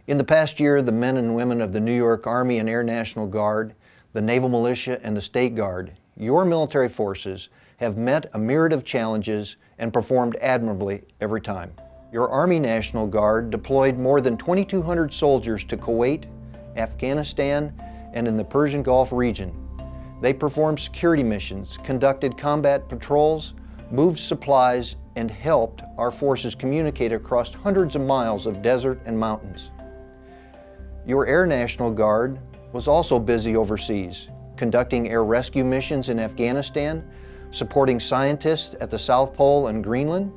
In the past year, the men and women of the New York Army and Air National Guard, the Naval Militia, and the State Guard, your military forces, have met a myriad of challenges and performed admirably every time. Your Army National Guard deployed more than 2,200 soldiers to Kuwait, Afghanistan, and in the Persian Gulf region. They performed security missions, conducted combat patrols, moved supplies, and helped our forces communicate across hundreds of miles of desert and mountains. Your Air National Guard was also busy overseas, conducting air rescue missions in Afghanistan, supporting scientists at the South Pole and Greenland,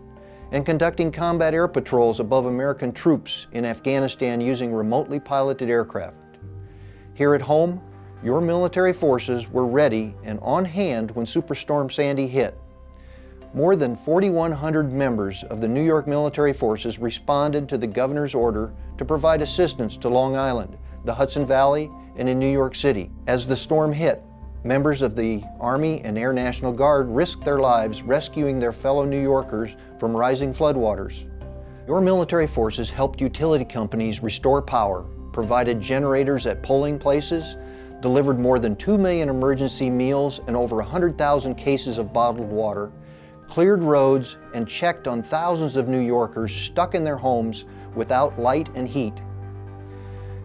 and conducting combat air patrols above American troops in Afghanistan using remotely piloted aircraft. Here at home, your military forces were ready and on hand when Superstorm Sandy hit. More than 4,100 members of the New York military forces responded to the governor's order to provide assistance to Long Island, the Hudson Valley, and in New York City. As the storm hit, members of the Army and Air National Guard risked their lives rescuing their fellow New Yorkers from rising floodwaters. Your military forces helped utility companies restore power, provided generators at polling places, delivered more than 2 million emergency meals and over 100,000 cases of bottled water, cleared roads, and checked on thousands of New Yorkers stuck in their homes without light and heat.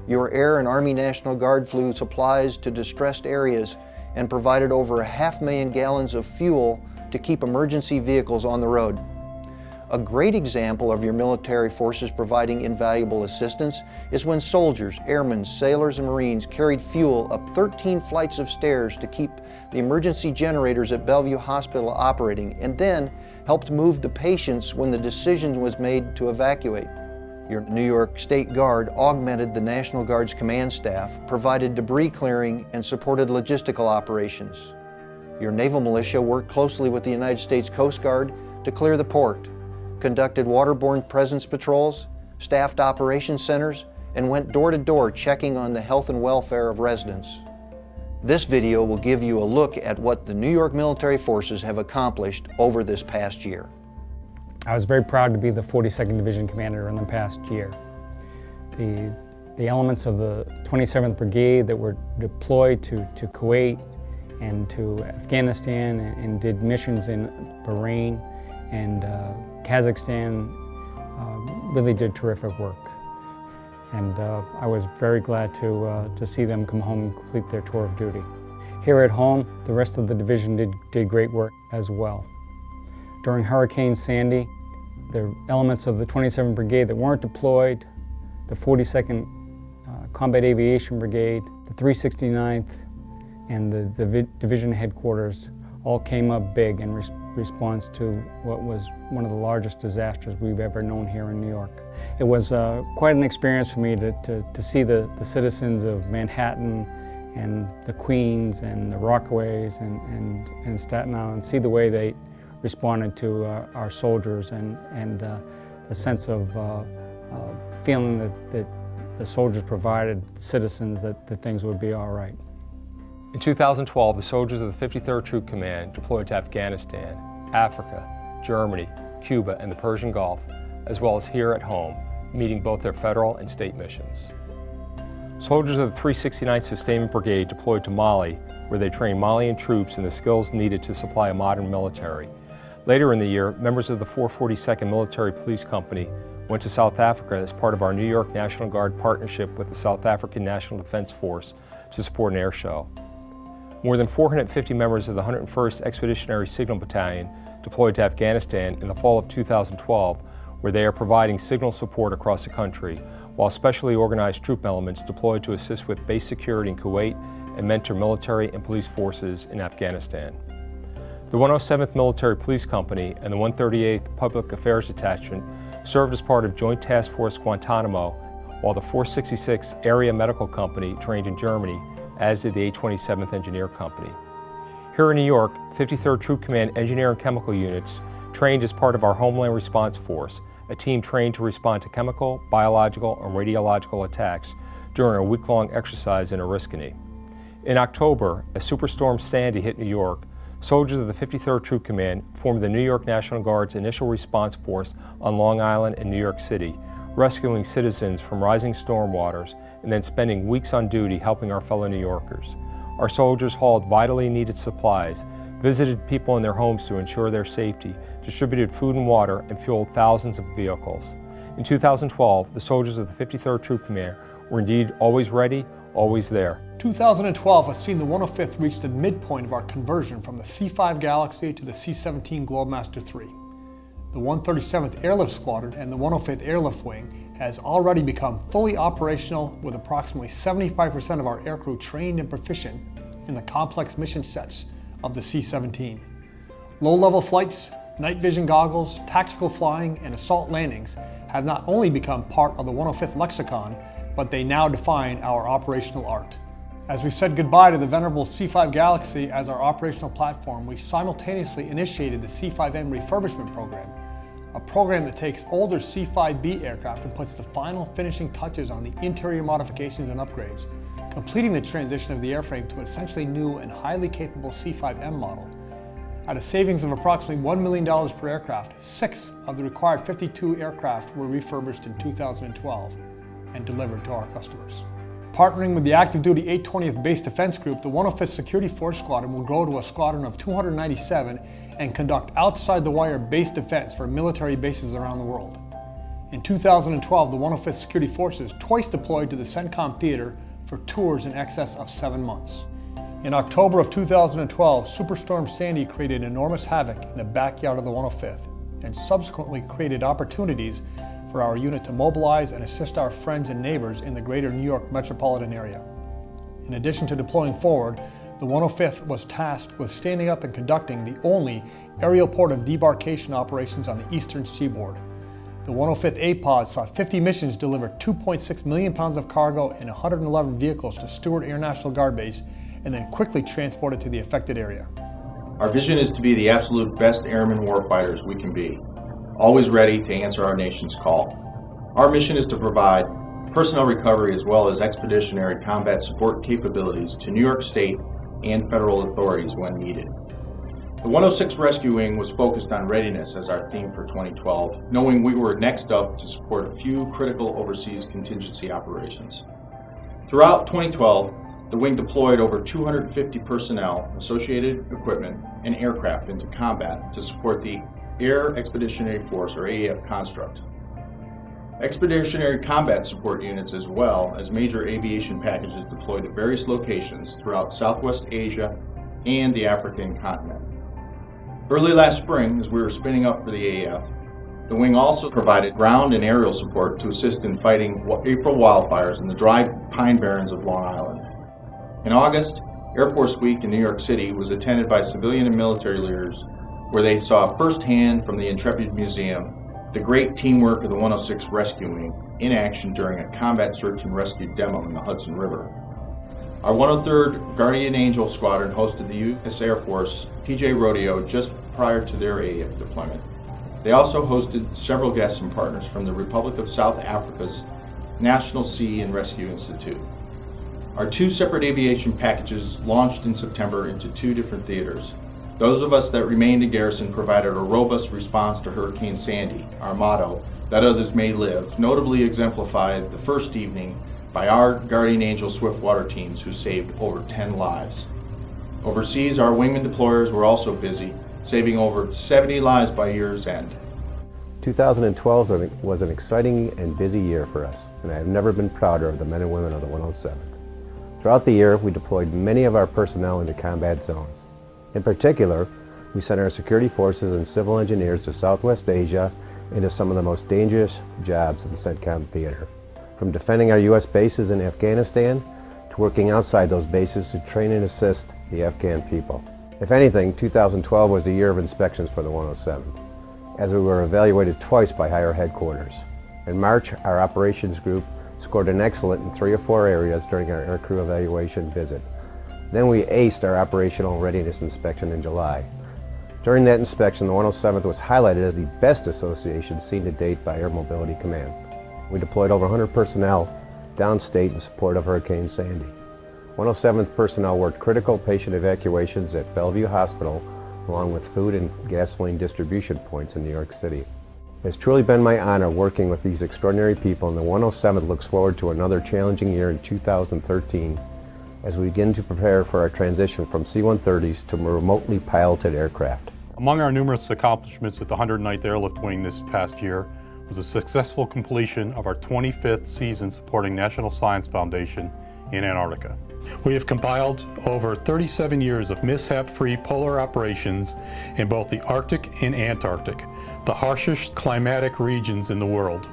Your Air and Army National Guard flew supplies to distressed areas and provided over 500,000 gallons of fuel to keep emergency vehicles on the road. A great example of your military forces providing invaluable assistance is when soldiers, airmen, sailors, and Marines carried fuel up 13 flights of stairs to keep the emergency generators at Bellevue Hospital operating, and then helped move the patients when the decision was made to evacuate. Your New York State Guard augmented the National Guard's command staff, provided debris clearing, and supported logistical operations. Your Naval Militia worked closely with the United States Coast Guard to clear the port, conducted waterborne presence patrols, staffed operations centers, and went door to door checking on the health and welfare of residents. This video will give you a look at what the New York military forces have accomplished over this past year. I was very proud to be the 42nd Division Commander in the past year. The elements of the 27th Brigade that were deployed to Kuwait and to Afghanistan and did missions in Bahrain and Kazakhstan really did terrific work. And I was very glad to see them come home and complete their tour of duty. Here at home, the rest of the division did great work as well. During Hurricane Sandy, the elements of the 27th Brigade that weren't deployed, the 42nd Combat Aviation Brigade, the 369th, and the division headquarters all came up big in response to what was one of the largest disasters we've ever known here in New York. It was quite an experience for me to see the citizens of Manhattan and the Queens and the Rockaways and Staten Island, see the way they responded to our soldiers and the sense of feeling that the soldiers provided citizens that things would be all right. In 2012, the soldiers of the 53rd Troop Command deployed to Afghanistan, Africa, Germany, Cuba, and the Persian Gulf, as well as here at home, meeting both their federal and state missions. Soldiers of the 369th Sustainment Brigade deployed to Mali, where they trained Malian troops in the skills needed to supply a modern military. Later in the year, members of the 442nd Military Police Company went to South Africa as part of our New York National Guard partnership with the South African National Defense Force to support an air show. More than 450 members of the 101st Expeditionary Signal Battalion deployed to Afghanistan in the fall of 2012, where they are providing signal support across the country, while specially organized troop elements deployed to assist with base security in Kuwait and mentor military and police forces in Afghanistan. The 107th Military Police Company and the 138th Public Affairs Detachment served as part of Joint Task Force Guantanamo, while the 466th Area Medical Company trained in Germany, as did the 827th Engineer Company. Here in New York, 53rd Troop Command Engineer and Chemical Units trained as part of our Homeland Response Force, a team trained to respond to chemical, biological, and radiological attacks during a week-long exercise in Oriskany. In October, as Superstorm Sandy hit New York, soldiers of the 53rd Troop Command formed the New York National Guard's Initial Response Force on Long Island and New York City, rescuing citizens from rising storm waters, and then spending weeks on duty helping our fellow New Yorkers. Our soldiers hauled vitally needed supplies, visited people in their homes to ensure their safety, distributed food and water, and fueled thousands of vehicles. In 2012, the soldiers of the 53rd Troop Command were indeed always ready, always there. 2012 has seen the 105th reach the midpoint of our conversion from the C-5 Galaxy to the C-17 Globemaster III. The 137th Airlift Squadron and the 105th Airlift Wing has already become fully operational, with approximately 75% of our aircrew trained and proficient in the complex mission sets of the C-17. Low-level flights, night vision goggles, tactical flying, and assault landings have not only become part of the 105th lexicon, but they now define our operational art. As we said goodbye to the venerable C-5 Galaxy as our operational platform, we simultaneously initiated the C-5M refurbishment program, a program that takes older C-5B aircraft and puts the final finishing touches on the interior modifications and upgrades, completing the transition of the airframe to an essentially new and highly capable C-5M model. At a savings of approximately $1 million per aircraft, 6 of the required 52 aircraft were refurbished in 2012 and delivered to our customers. Partnering with the active duty 820th Base Defense Group, the 105th Security Force Squadron will grow to a squadron of 297 and conduct outside-the-wire base defense for military bases around the world. In 2012, the 105th Security Forces twice deployed to the CENTCOM Theater for tours in excess of 7 months. In October of 2012, Superstorm Sandy created enormous havoc in the backyard of the 105th and subsequently created opportunities for our unit to mobilize and assist our friends and neighbors in the greater New York metropolitan area. In addition to deploying forward, the 105th was tasked with standing up and conducting the only aerial port of debarkation operations on the eastern seaboard. The 105th APOD saw 50 missions deliver 2.6 million pounds of cargo and 111 vehicles to Stewart Air National Guard Base, and then quickly transported to the affected area. Our vision is to be the absolute best airmen warfighters we can be, always ready to answer our nation's call. Our mission is to provide personnel recovery as well as expeditionary combat support capabilities to New York State and federal authorities when needed. The 106 Rescue Wing was focused on readiness as our theme for 2012, knowing we were next up to support a few critical overseas contingency operations. Throughout 2012, the wing deployed over 250 personnel, associated equipment, and aircraft into combat to support the Air Expeditionary Force, or AEF, construct. Expeditionary combat support units as well as major aviation packages deployed at various locations throughout Southwest Asia and the African continent. Early last spring, as we were spinning up for the AEF, the wing also provided ground and aerial support to assist in fighting April wildfires in the dry pine barrens of Long Island. In August, Air Force Week in New York City was attended by civilian and military leaders, where they saw firsthand from the Intrepid Museum the great teamwork of the 106 Rescue Wing in action during a combat search and rescue demo in the Hudson River. Our 103rd Guardian Angel Squadron hosted the U.S. Air Force PJ Rodeo just prior to their AEF deployment. They also hosted several guests and partners from the Republic of South Africa's National Sea and Rescue Institute. Our 2 separate aviation packages launched in September into 2 different theaters. Those of us that remained in garrison provided a robust response to Hurricane Sandy, our motto, that others may live, notably exemplified the first evening by our Guardian Angel Swiftwater teams who saved over 10 lives. Overseas, our wingman deployers were also busy, saving over 70 lives by year's end. 2012 was an exciting and busy year for us, and I have never been prouder of the men and women of the 107th. Throughout the year, we deployed many of our personnel into combat zones. In particular, we sent our security forces and civil engineers to Southwest Asia into some of the most dangerous jobs in the CENTCOM Theater. From defending our U.S. bases in Afghanistan to working outside those bases to train and assist the Afghan people. If anything, 2012 was a year of inspections for the 107, as we were evaluated twice by higher headquarters. In March, our operations group scored an excellent in 3 or 4 areas during our aircrew evaluation visit. Then we aced our operational readiness inspection in July. During that inspection, the 107th was highlighted as the best association seen to date by Air Mobility Command. We deployed over 100 personnel downstate in support of Hurricane Sandy. 107th personnel worked critical patient evacuations at Bellevue Hospital, along with food and gasoline distribution points in New York City. It's truly been my honor working with these extraordinary people, and the 107th looks forward to another challenging year in 2013 as we begin to prepare for our transition from C-130s to remotely piloted aircraft. Among our numerous accomplishments at the 109th Airlift Wing this past year was the successful completion of our 25th season supporting National Science Foundation in Antarctica. We have compiled over 37 years of mishap-free polar operations in both the Arctic and Antarctic, the harshest climatic regions in the world.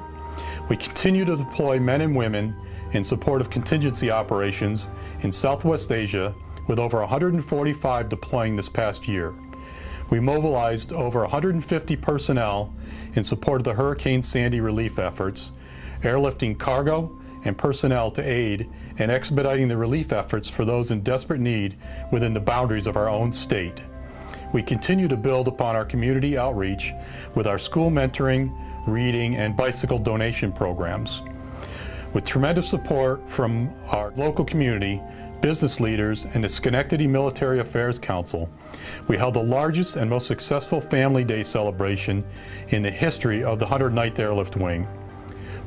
We continue to deploy men and women in support of contingency operations in Southwest Asia, with over 145 deploying this past year. We mobilized over 150 personnel in support of the Hurricane Sandy relief efforts, airlifting cargo and personnel to aid in expediting the relief efforts for those in desperate need within the boundaries of our own state. We continue to build upon our community outreach with our school mentoring, reading, and bicycle donation programs. With tremendous support from our local community, business leaders, and the Schenectady Military Affairs Council, we held the largest and most successful Family Day celebration in the history of the 109th Airlift Wing.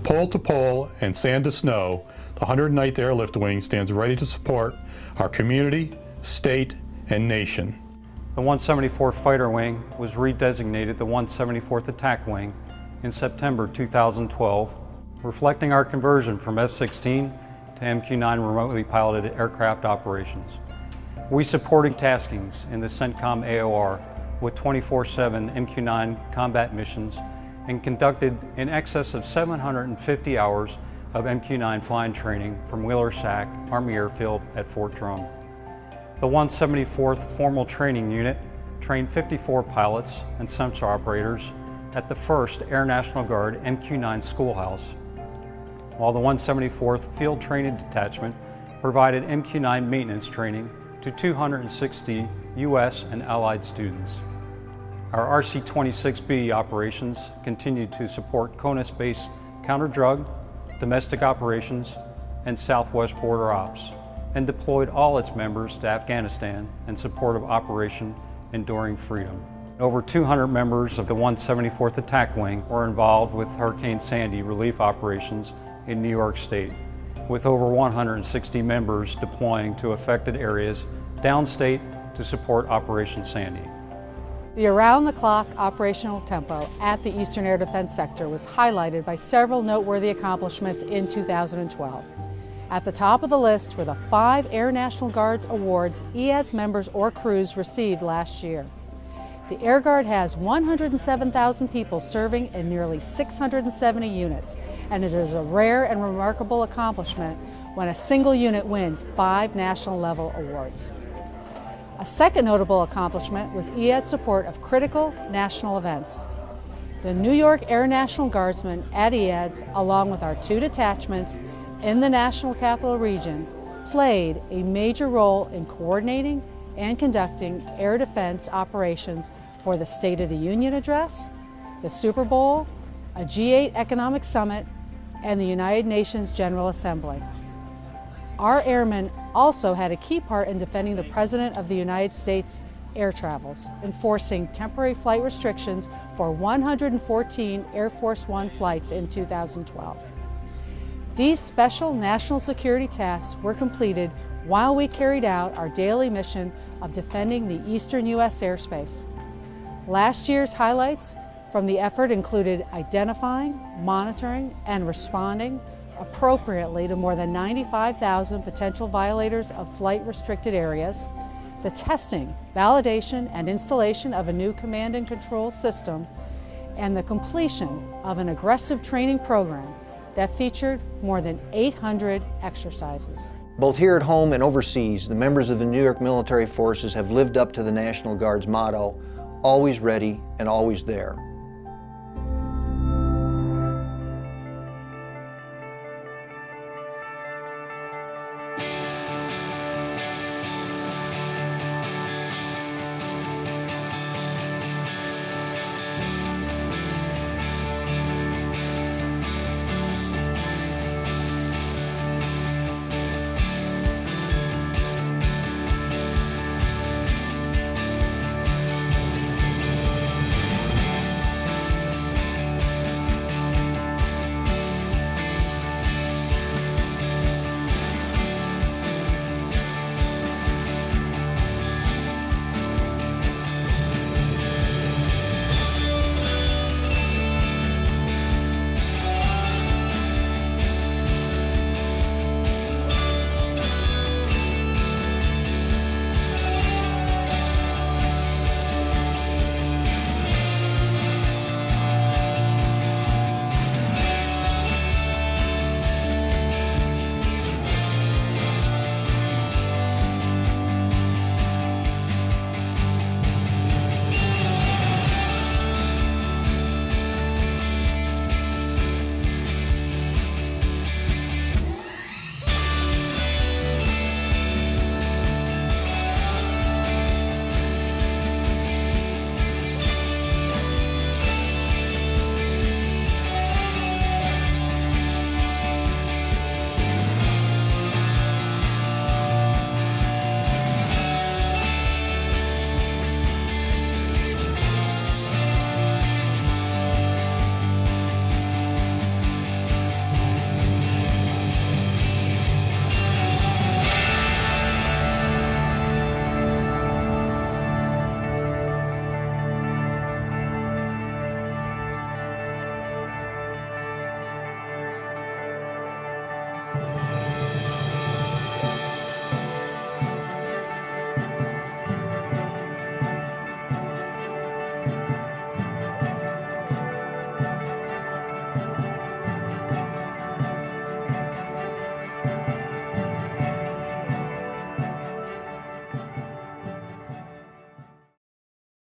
Pole to pole and sand to snow, the 109th Airlift Wing stands ready to support our community, state, and nation. The 174th Fighter Wing was redesignated the 174th Attack Wing in September 2012, reflecting our conversion from F-16 to MQ-9 remotely piloted aircraft operations. We supported taskings in the CENTCOM AOR with 24/7 MQ-9 combat missions and conducted in excess of 750 hours of MQ-9 flying training from Wheeler-Sac Army Airfield at Fort Drum. The 174th Formal Training Unit trained 54 pilots and sensor operators at the 1st Air National Guard MQ-9 schoolhouse, while the 174th Field Training Detachment provided MQ-9 maintenance training to 260 U.S. and Allied students. Our RC-26B operations continued to support CONUS-based counter-drug, domestic operations, and Southwest Border Ops, and deployed all its members to Afghanistan in support of Operation Enduring Freedom. Over 200 members of the 174th Attack Wing were involved with Hurricane Sandy relief operations in New York State, with over 160 members deploying to affected areas downstate to support Operation Sandy. The around-the-clock operational tempo at the Eastern Air Defense Sector was highlighted by several noteworthy accomplishments in 2012. At the top of the list were the 5 Air National Guard's awards EADS members or crews received last year. The Air Guard has 107,000 people serving in nearly 670 units, and it is a rare and remarkable accomplishment when a single unit wins 5 national-level awards. A second notable accomplishment was EADS support of critical national events. The New York Air National Guardsmen at EADS, along with our 2 detachments in the National Capital Region, played a major role in coordinating and conducting air defense operations for the State of the Union Address, the Super Bowl, a G8 Economic Summit, and the United Nations General Assembly. Our airmen also had a key part in defending the President of the United States air travels, enforcing temporary flight restrictions for 114 Air Force One flights in 2012. These special national security tasks were completed while we carried out our daily mission of defending the eastern U.S. airspace. Last year's highlights from the effort included identifying, monitoring, and responding appropriately to more than 95,000 potential violators of flight-restricted areas, the testing, validation, and installation of a new command and control system, and the completion of an aggressive training program that featured more than 800 exercises. Both here at home and overseas, the members of the New York Military Forces have lived up to the National Guard's motto, always ready and always there.